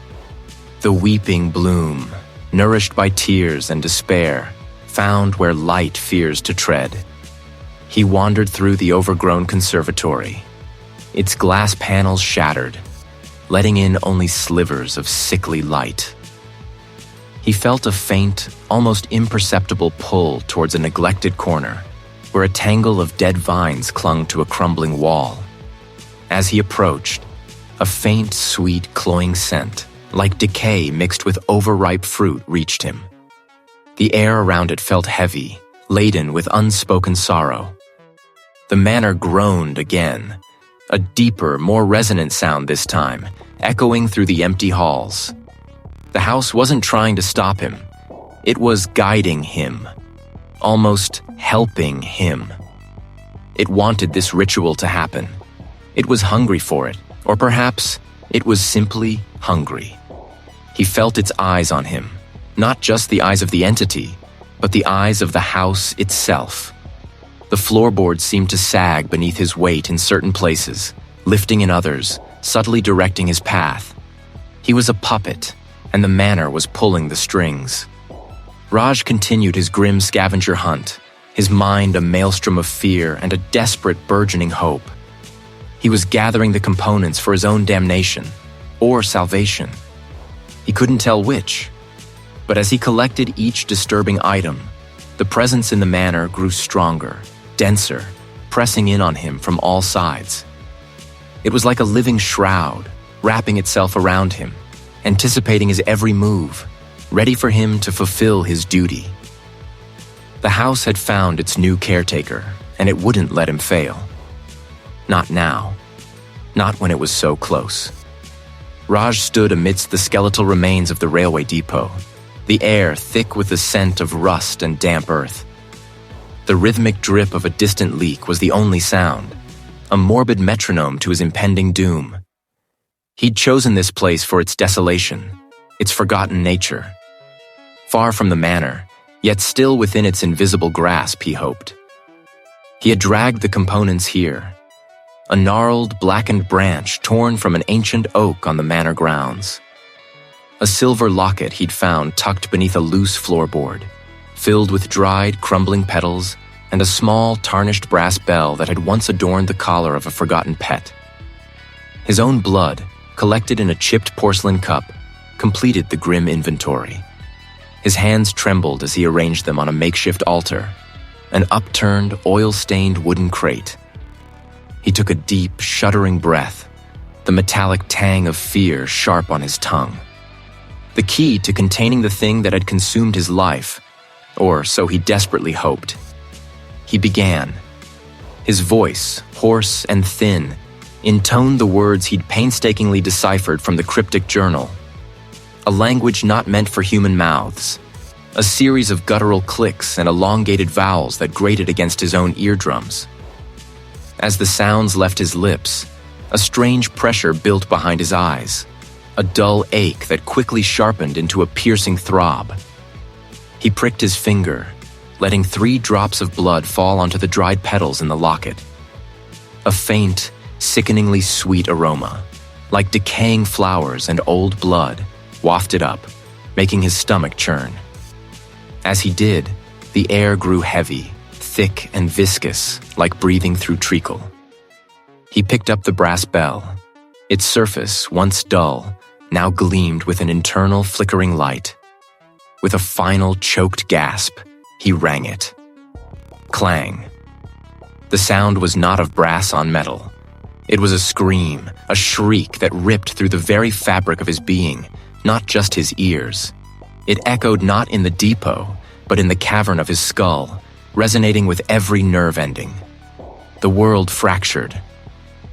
the weeping bloom, nourished by tears and despair, found where light fears to tread. He wandered through the overgrown conservatory, its glass panels shattered, letting in only slivers of sickly light. He felt a faint, almost imperceptible pull towards a neglected corner, where a tangle of dead vines clung to a crumbling wall. As he approached, a faint, sweet, cloying scent, like decay mixed with overripe fruit, reached him. The air around it felt heavy, laden with unspoken sorrow. The manor groaned again, a deeper, more resonant sound this time, echoing through the empty halls. The house wasn't trying to stop him. It was guiding him, almost helping him. It wanted this ritual to happen. It was hungry for it, or perhaps it was simply hungry. He felt its eyes on him, not just the eyes of the entity, but the eyes of the house itself. The floorboards seemed to sag beneath his weight in certain places, lifting in others, subtly directing his path. He was a puppet, and the manor was pulling the strings. Raj continued his grim scavenger hunt, his mind a maelstrom of fear and a desperate burgeoning hope. He was gathering the components for his own damnation, or salvation. He couldn't tell which. But as he collected each disturbing item, the presence in the manor grew stronger, denser, pressing in on him from all sides. It was like a living shroud, wrapping itself around him, anticipating his every move, ready for him to fulfill his duty. The house had found its new caretaker, and it wouldn't let him fail. Not now. Not when it was so close. Raj stood amidst the skeletal remains of the railway depot, the air thick with the scent of rust and damp earth. The rhythmic drip of a distant leak was the only sound, a morbid metronome to his impending doom. He'd chosen this place for its desolation, its forgotten nature. Far from the manor, yet still within its invisible grasp, he hoped. He had dragged the components here, a gnarled, blackened branch torn from an ancient oak on the manor grounds. A silver locket he'd found tucked beneath a loose floorboard, filled with dried, crumbling petals and a small, tarnished brass bell that had once adorned the collar of a forgotten pet. His own blood, collected in a chipped porcelain cup, completed the grim inventory. His hands trembled as he arranged them on a makeshift altar, an upturned, oil-stained wooden crate. He took a deep, shuddering breath, the metallic tang of fear sharp on his tongue. The key to containing the thing that had consumed his life, or so he desperately hoped. He began. His voice, hoarse and thin, intoned the words he'd painstakingly deciphered from the cryptic journal. A language not meant for human mouths. A series of guttural clicks and elongated vowels that grated against his own eardrums. As the sounds left his lips, a strange pressure built behind his eyes, a dull ache that quickly sharpened into a piercing throb. He pricked his finger, letting 3 drops of blood fall onto the dried petals in the locket. A faint, sickeningly sweet aroma, like decaying flowers and old blood, wafted up, making his stomach churn. As he did, the air grew heavy, thick and viscous, like breathing through treacle. He picked up the brass bell. Its surface, once dull, now gleamed with an internal flickering light. With a final choked gasp, he rang it. Clang. The sound was not of brass on metal. It was a scream, a shriek that ripped through the very fabric of his being, not just his ears. It echoed not in the depot, but in the cavern of his skull, resonating with every nerve ending. The world fractured.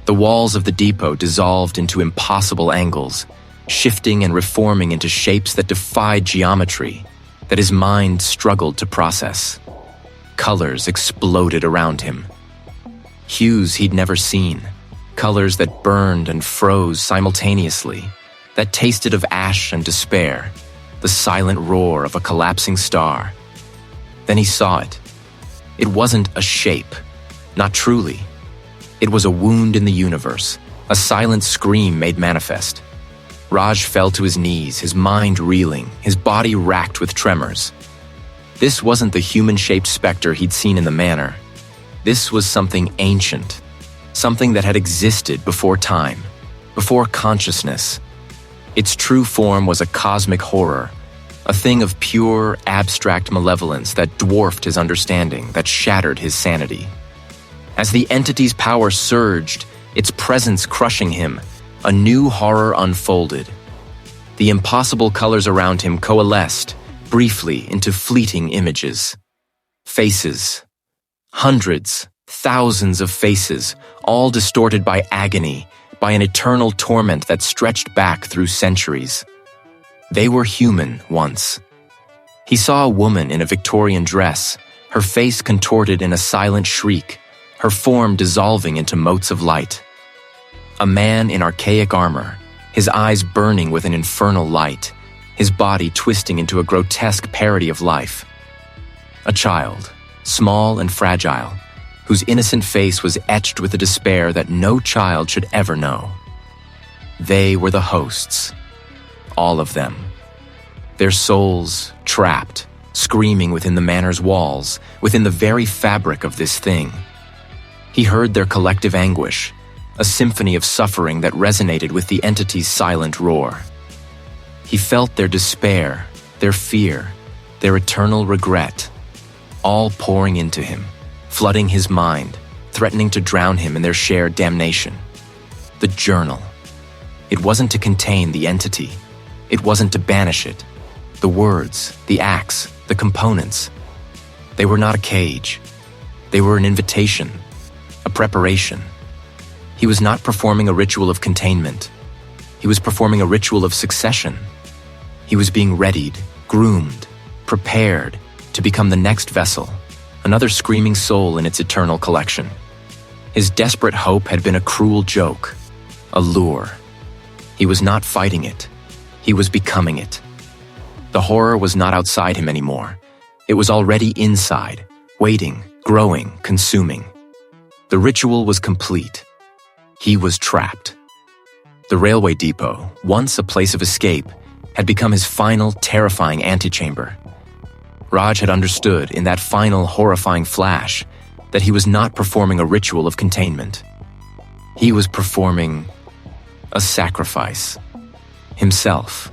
The walls of the depot dissolved into impossible angles, shifting and reforming into shapes that defied geometry, that his mind struggled to process. Colors exploded around him. Hues he'd never seen, colors that burned and froze simultaneously, that tasted of ash and despair, the silent roar of a collapsing star. Then he saw it. It wasn't a shape, not truly. It was a wound in the universe, a silent scream made manifest. Raj fell to his knees, his mind reeling, his body racked with tremors. This wasn't the human-shaped specter he'd seen in the manor. This was something ancient, something that had existed before time, before consciousness. Its true form was a cosmic horror, a thing of pure, abstract malevolence that dwarfed his understanding, that shattered his sanity. As the entity's power surged, its presence crushing him, a new horror unfolded. The impossible colors around him coalesced, briefly, into fleeting images. Faces. Hundreds, thousands of faces, all distorted by agony, by an eternal torment that stretched back through centuries. They were human once. He saw a woman in a Victorian dress, her face contorted in a silent shriek, her form dissolving into motes of light. A man in archaic armor, his eyes burning with an infernal light, his body twisting into a grotesque parody of life. A child, small and fragile, whose innocent face was etched with a despair that no child should ever know. They were the hosts. All of them. Their souls trapped, screaming within the manor's walls, within the very fabric of this thing. He heard their collective anguish, a symphony of suffering that resonated with the entity's silent roar. He felt their despair, their fear, their eternal regret, all pouring into him, flooding his mind, threatening to drown him in their shared damnation. The journal. It wasn't to contain the entity. It wasn't to banish it. The words, the acts, the components. They were not a cage. They were an invitation, a preparation. He was not performing a ritual of containment. He was performing a ritual of succession. He was being readied, groomed, prepared to become the next vessel, another screaming soul in its eternal collection. His desperate hope had been a cruel joke, a lure. He was not fighting it. He was becoming it. The horror was not outside him anymore. It was already inside, waiting, growing, consuming. The ritual was complete. He was trapped. The railway depot, once a place of escape, had become his final, terrifying antechamber. Raj had understood in that final, horrifying flash that he was not performing a ritual of containment. He was performing a sacrifice. Himself.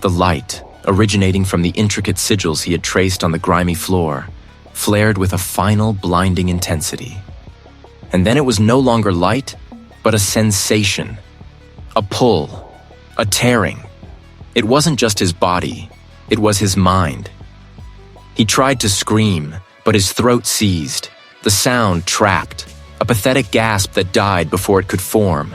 The light, originating from the intricate sigils he had traced on the grimy floor, flared with a final, blinding intensity. And then it was no longer light, but a sensation. A pull. A tearing. It wasn't just his body. It was his mind. He tried to scream, but his throat seized, the sound trapped, a pathetic gasp that died before it could form.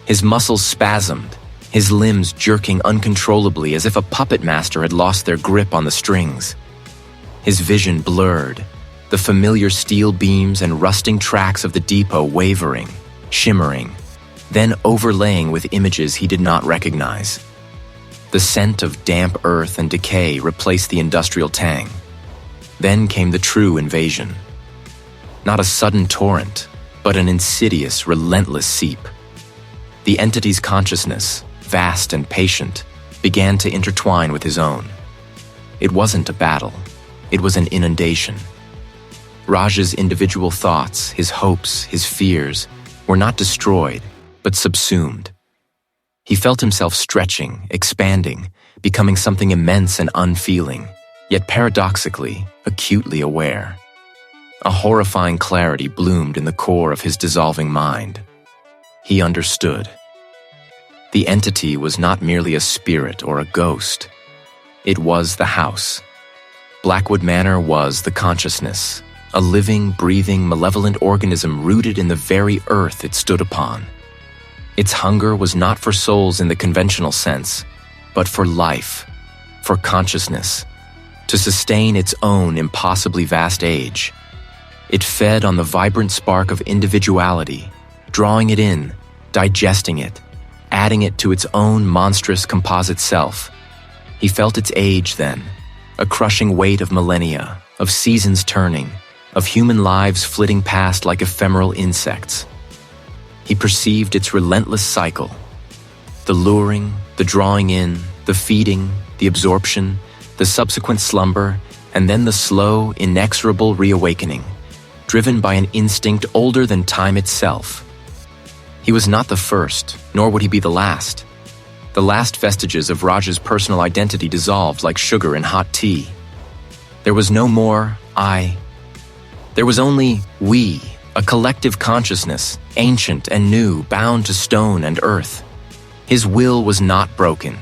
His muscles spasmed, his limbs jerking uncontrollably as if a puppet master had lost their grip on the strings. His vision blurred, the familiar steel beams and rusting tracks of the depot wavering, shimmering, then overlaying with images he did not recognize. The scent of damp earth and decay replaced the industrial tang. Then came the true invasion. Not a sudden torrent, but an insidious, relentless seep. The entity's consciousness, vast and patient, began to intertwine with his own. It wasn't a battle. It was an inundation. Raj's individual thoughts, his hopes, his fears, were not destroyed, but subsumed. He felt himself stretching, expanding, becoming something immense and unfeeling, yet paradoxically, acutely aware. A horrifying clarity bloomed in the core of his dissolving mind. He understood. The entity was not merely a spirit or a ghost. It was the house. Blackwood Manor was the consciousness, a living, breathing, malevolent organism rooted in the very earth it stood upon. Its hunger was not for souls in the conventional sense, but for life, for consciousness, to sustain its own impossibly vast age. It fed on the vibrant spark of individuality, drawing it in, digesting it, adding it to its own monstrous composite self. He felt its age then, a crushing weight of millennia, of seasons turning, of human lives flitting past like ephemeral insects. He perceived its relentless cycle. The luring, the drawing in, the feeding, the absorption, the subsequent slumber, and then the slow, inexorable reawakening, driven by an instinct older than time itself. He was not the first, nor would he be the last. The last vestiges of Raj's personal identity dissolved like sugar in hot tea. There was no more I. There was only we, a collective consciousness, ancient and new, bound to stone and earth. His will was not broken.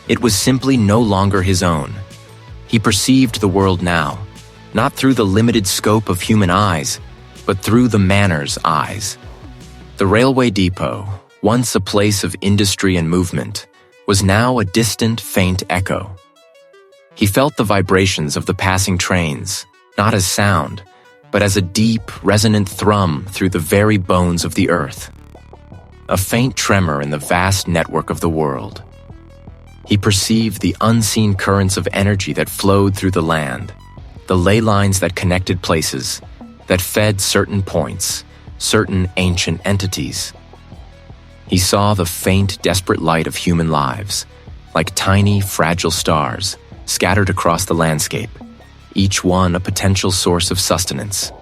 It was simply no longer his own. He perceived the world now, not through the limited scope of human eyes, but through the Manor's eyes. The railway depot, once a place of industry and movement, was now a distant, faint echo. He felt the vibrations of the passing trains, not as sound, but as a deep, resonant thrum through the very bones of the earth. A faint tremor in the vast network of the world. He perceived the unseen currents of energy that flowed through the land, the ley lines that connected places, that fed certain points, certain ancient entities. He saw the faint, desperate light of human lives, like tiny, fragile stars, scattered across the landscape, each one a potential source of sustenance.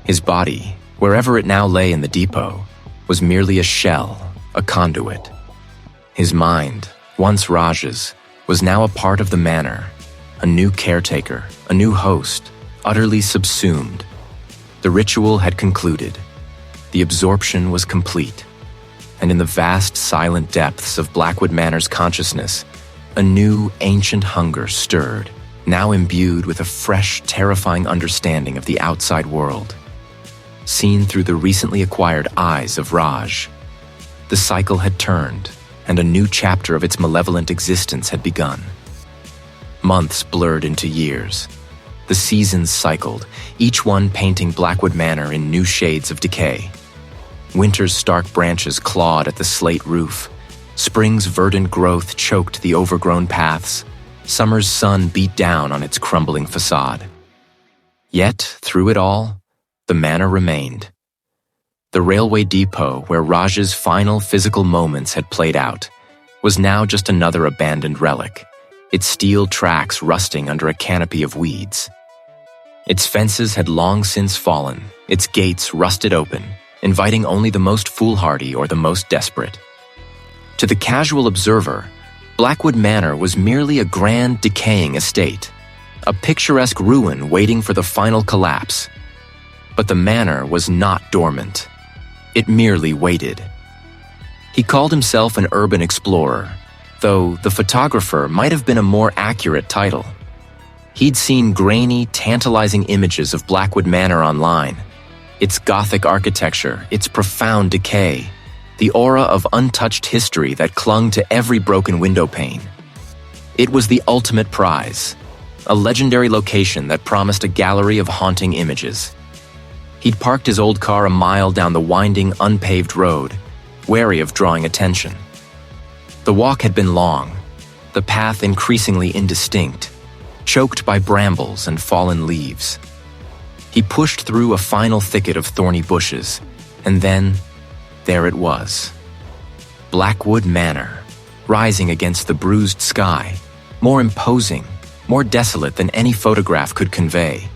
His body, wherever it now lay in the depot, was merely a shell, a conduit. His mind, once Raj's, was now a part of the manor, a new caretaker, a new host, utterly subsumed. The ritual had concluded. The absorption was complete. And in the vast, silent depths of Blackwood Manor's consciousness, a new, ancient hunger stirred, now imbued with a fresh, terrifying understanding of the outside world. Seen through the recently acquired eyes of Raj, the cycle had turned, and a new chapter of its malevolent existence had begun. Months blurred into years. The seasons cycled, each one painting Blackwood Manor in new shades of decay. Winter's stark branches clawed at the slate roof. Spring's verdant growth choked the overgrown paths. Summer's sun beat down on its crumbling facade. Yet, through it all, the manor remained. The railway depot where Raj's final physical moments had played out was now just another abandoned relic, its steel tracks rusting under a canopy of weeds. Its fences had long since fallen, its gates rusted open, inviting only the most foolhardy or the most desperate. To the casual observer, Blackwood Manor was merely a grand, decaying estate, a picturesque ruin waiting for the final collapse. But the manor was not dormant. It merely waited. He called himself an urban explorer, though the photographer might have been a more accurate title. He'd seen grainy, tantalizing images of Blackwood Manor online. Its Gothic architecture, its profound decay, the aura of untouched history that clung to every broken window pane. It was the ultimate prize, a legendary location that promised a gallery of haunting images. He'd parked his old car a mile down the winding, unpaved road, wary of drawing attention. The walk had been long, the path increasingly indistinct, choked by brambles and fallen leaves. He pushed through a final thicket of thorny bushes, and then there it was. Blackwood Manor, rising against the bruised sky, more imposing, more desolate than any photograph could convey.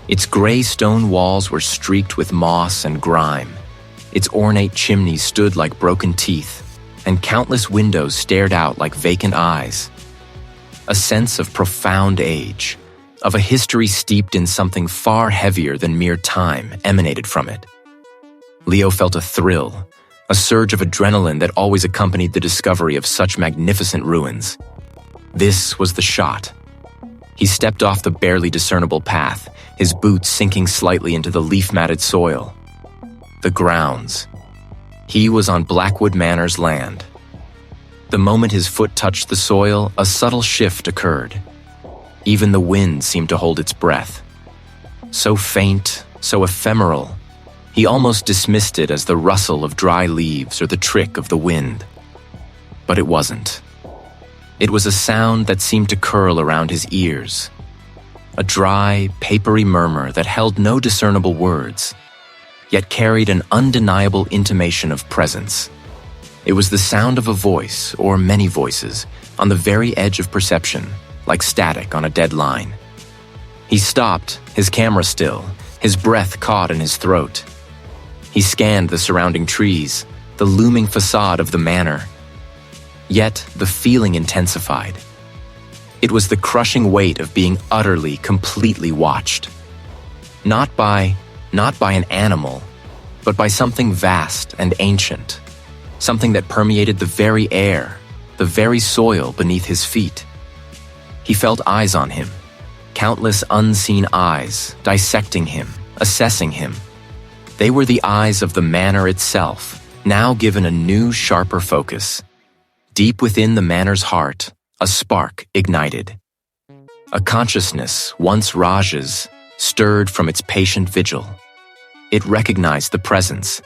Its gray stone walls were streaked with moss and grime. Its ornate chimneys stood like broken teeth, and countless windows stared out like vacant eyes. A sense of profound age, of a history steeped in something far heavier than mere time, emanated from it. Leo felt a thrill, a surge of adrenaline that always accompanied the discovery of such magnificent ruins. This was the shot. He stepped off the barely discernible path, his boots sinking slightly into the leaf-matted soil. The grounds. He was on Blackwood Manor's land. The moment his foot touched the soil, a subtle shift occurred. Even the wind seemed to hold its breath. So faint, so ephemeral, he almost dismissed it as the rustle of dry leaves or the trick of the wind. But it wasn't. It was a sound that seemed to curl around his ears. A dry, papery murmur that held no discernible words, yet carried an undeniable intimation of presence. It was the sound of a voice, or many voices, on the very edge of perception, like static on a dead line. He stopped, his camera still, his breath caught in his throat. He scanned the surrounding trees, the looming facade of the manor. Yet the feeling intensified. It was the crushing weight of being utterly, completely watched. Not by an animal, but by something vast and ancient. Something that permeated the very air, the very soil beneath his feet. He felt eyes on him, countless unseen eyes, dissecting him, assessing him. They were the eyes of the manor itself, now given a new, sharper focus. Deep within the manor's heart, a spark ignited. A consciousness, once Raj's, stirred from its patient vigil. It recognized the presence,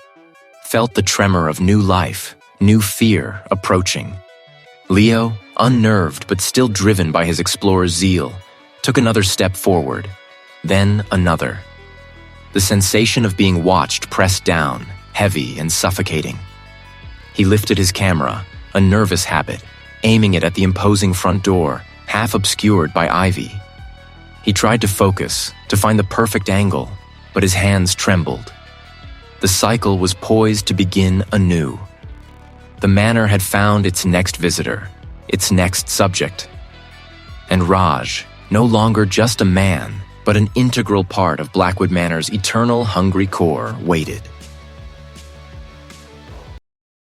felt the tremor of new life, new fear approaching. Leo, unnerved but still driven by his explorer's zeal, took another step forward, then another. The sensation of being watched pressed down, heavy and suffocating. He lifted his camera, a nervous habit, aiming it at the imposing front door, half obscured by ivy. He tried to focus, to find the perfect angle, but his hands trembled. The cycle was poised to begin anew. The manor had found its next visitor, its next subject. And Raj, no longer just a man, but an integral part of Blackwood Manor's eternal hungry core, waited.